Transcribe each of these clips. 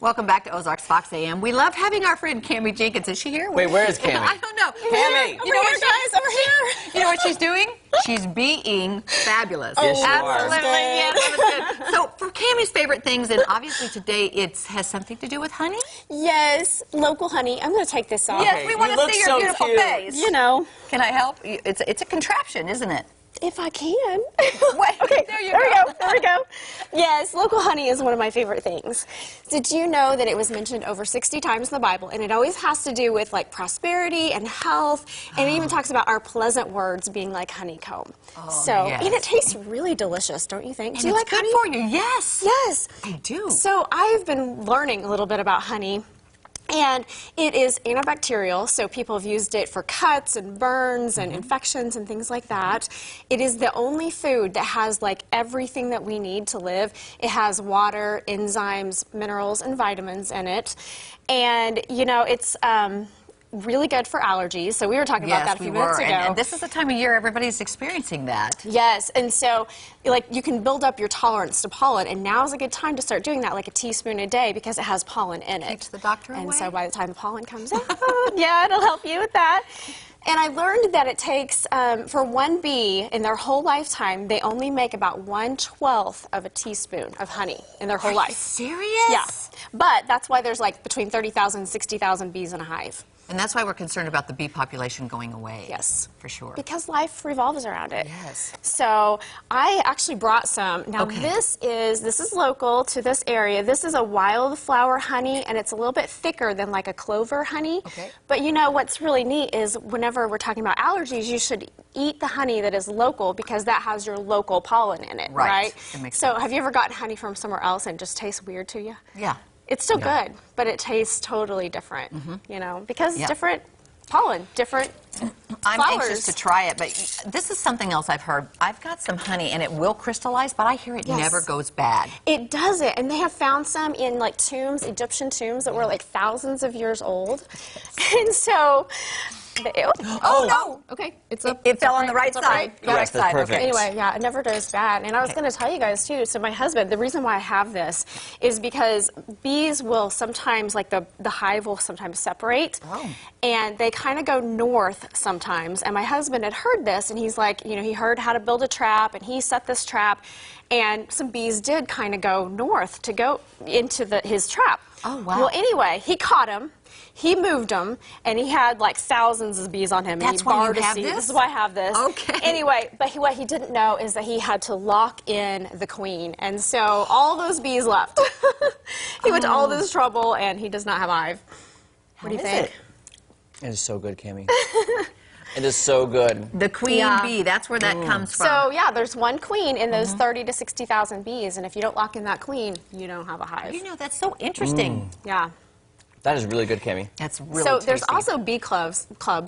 Welcome back to Ozarks Fox AM. We love having our friend Cami Jenkins. Is she here? Wait, where is Cami? I don't know. Cami! You know what, guys? Over here. You know what she's doing? She's being fabulous. Yes, you Absolutely. are. Yes, that was good. So, for Cami's favorite things, and obviously today it has something to do with honey. Yes, local honey. I'm going to take this off. Yes, we want to see your so beautiful cute. face. You know. Can I help? It's a contraption, isn't it? If I can. Wait, okay, there we go. There we go. Yes, local honey is one of my favorite things. Did you know that it was mentioned over 60 times in the Bible, and it always has to do with like prosperity and health, and it even talks about our pleasant words being like honeycomb. Yes. And it tastes really delicious, don't you think? And do you it's like good honey? for you. Yes. Yes. I do. So I've been learning a little bit about honey. And it is antibacterial, so people have used it for cuts and burns and infections and things like that. It is the only food that has like everything that we need to live. It has water, enzymes, minerals, and vitamins in it. And, you know, it's really good for allergies. So we were talking about that a few minutes ago. And this is the time of year everybody's experiencing that. Yes, and so like you can build up your tolerance to pollen, and now is a good time to start doing that, like a teaspoon a day, because it has pollen in it. Keeps the doctor away. And so by the time the pollen comes out, yeah, it'll help you with that. And I learned that it takes, for one bee, in their whole lifetime, they only make about 1/12 of a teaspoon of honey in their whole life. Serious? Yeah. But that's why there's like between 30,000 and 60,000 bees in a hive. And that's why we're concerned about the bee population going away. Yes. For sure. Because life revolves around it. Yes. So I actually brought some. Now this is local to this area. This is a wildflower honey, and it's a little bit thicker than like a clover honey. Okay. But you know what's really neat is whenever we're talking about allergies, you should eat the honey that is local, because that has your local pollen in it, right? It makes so sense. have you ever gotten honey from somewhere else and it just tastes weird to you? Yeah. It's still good, but it tastes totally different, you know, because it's different pollen, different I'm flowers. anxious to try it, but this is something else I've heard. I've got some honey, and it will crystallize, but I hear it never goes bad. It doesn't, and they have found some in like tombs, Egyptian tombs that were like thousands of years old, and so. Oh no! Okay, it's up. It fell on the right it's up side. right. The right Yes, that's side. perfect. Okay. Anyway, yeah, it never goes bad. And I was going to tell you guys too. So my husband, the reason why I have this is because bees will sometimes, like the hive will sometimes separate, and they kind of go north sometimes. And my husband had heard this, and he's like, you know, he heard how to build a trap, and he set this trap, and some bees did kind of go north to go into his trap. Oh wow! Well, anyway, he caught him. He moved them, and he had like thousands of bees on him. That's and why you have this? This is why I have this. Okay. Anyway, but what he didn't know is that he had to lock in the queen, and so all those bees left. He went to all this trouble, and he does not have a hive. What do you think? It is so good, Cami. It is so good. The queen bee, that's where that comes from. So yeah, there's one queen in those 30 to 60,000 bees, and if you don't lock in that queen, you don't have a hive. You know, that's so interesting. Yeah. That is really good, Cami. That's really So tasty. there's also bee clubs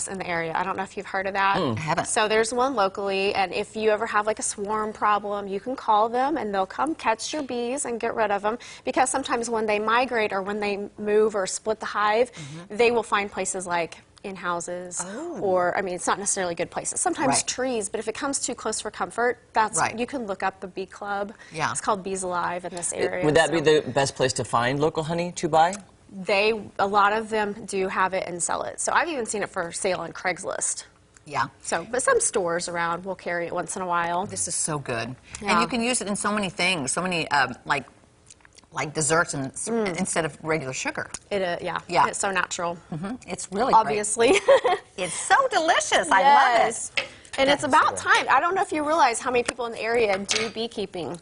in the area. I don't know if you've heard of that. I haven't. So there's one locally, and if you ever have like a swarm problem, you can call them, and they'll come catch your bees and get rid of them. Because sometimes when they migrate or when they move or split the hive, they will find places like in houses, or I mean, it's not necessarily good places. Sometimes trees, but if it comes too close for comfort, you can look up the bee club. Yeah. It's called Bees Alive in this area. Would that be the best place to find local honey to buy? A lot of them do have it and sell it. So I've even seen it for sale on Craigslist. Yeah. So, but some stores around will carry it once in a while. This is so good. Yeah. And you can use it in so many things, so many, like desserts and, instead of regular sugar. Yeah. It's so natural. It's really Obviously. It's so delicious. I love it. And it's about time. I don't know if you realize how many people in the area do beekeeping.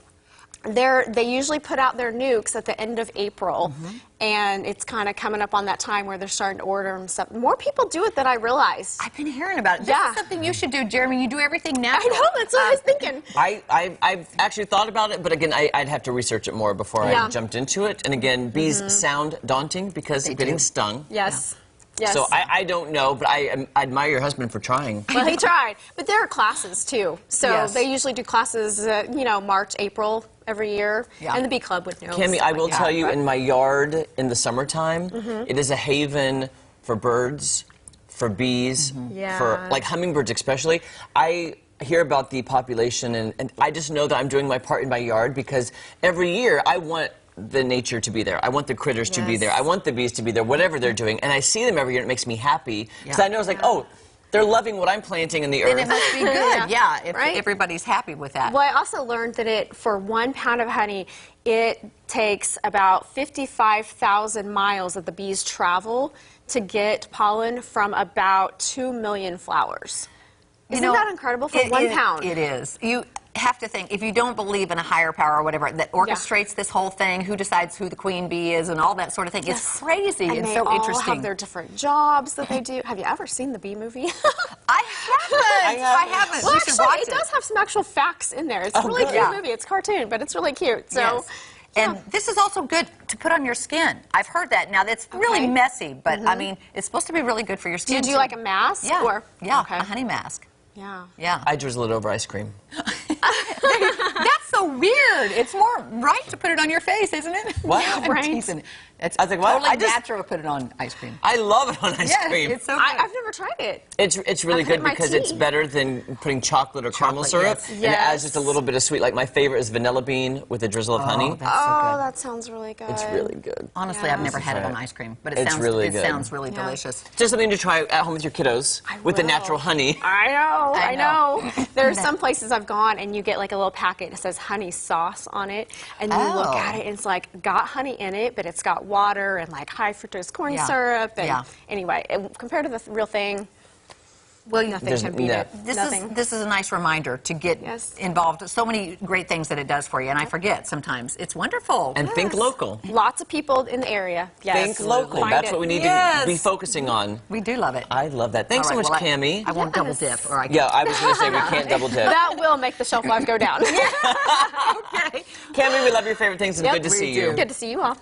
They usually put out their nukes at the end of April, and it's kind of coming up on that time where they're starting to order them stuff. More people do it than I realized. I've been hearing about it. Yeah. This is something you should do, Jeremy. You do everything now. I know, that's what I was thinking. I've actually thought about it, but again, I'd have to research it more before I jumped into it. And again, bees sound daunting because of getting stung. Yes. Yeah. Yes. So I don't know, but I admire your husband for trying. Well, he tried. But there are classes, too. So they usually do classes, you know, March, April every year. Yeah. And the bee club would know. Cami, I will tell you, in my yard in the summertime, it is a haven for birds, for bees, for like hummingbirds especially. I hear about the population, and I just know that I'm doing my part in my yard, because every year I want the nature to be there. I want the critters to be there. I want the bees to be there, whatever they're doing. And I see them every year, and it makes me happy. Because I know it's like, oh, they're loving what I'm planting in the earth. Then it must be good, if everybody's happy with that. Well, I also learned that for 1 pound of honey, it takes about 55,000 miles that the bees travel to get pollen from about 2 million flowers. Isn't that incredible for 1 pound? It is. You have to think, if you don't believe in a higher power or whatever that orchestrates this whole thing, who decides who the queen bee is and all that sort of thing, it's crazy and they so all interesting. have their different jobs that they do. Have you ever seen the Bee Movie? I haven't. Well, We should actually, watch it does have some actual facts in there. It's a really cute movie. It's cartoon, but it's really cute. So. And this is also good to put on your skin. I've heard that. Now, that's really messy, but I mean, it's supposed to be really good for your skin. Do you do like a mask? Yeah. Or, a honey mask. Yeah. I drizzle it over ice cream. That's so weird. It's more right to put it on your face, isn't it? What? I'm Right. teasing. It's I was like, what? totally natural to put it on ice cream. I love it on ice cream. It's so good. I've never tried it. It's really I put it good in my because tea. it's better than putting chocolate or caramel syrup. yes. And it adds just a little bit of sweet. Like my favorite is vanilla bean with a drizzle of honey. That's so Oh, good. that sounds really good. It's really good. Honestly, I've never had it on ice cream, but it It's sounds really good. sounds really delicious. Just something to try at home with your kiddos with the natural honey. I know. There are some places I've gone and you get like a little packet that says honey sauce on it, and you look at it and it's like got honey in it, but it's got water and like high fructose corn syrup. And anyway, compared to the real thing, Well, nothing can beat it. This is a nice reminder to get involved. So many great things that it does for you, and I forget sometimes. It's wonderful. And think local. Lots of people in the area. Yes. Think local. Find That's it. what we need to be focusing on. We do love it. I love that. Thanks so much, Cami. I won't double dip. Or I Yeah, I was going to say we can't double dip. That will make the shelf life go down. Okay. Cami, we love your favorite things, and good to see you. Good to see you all.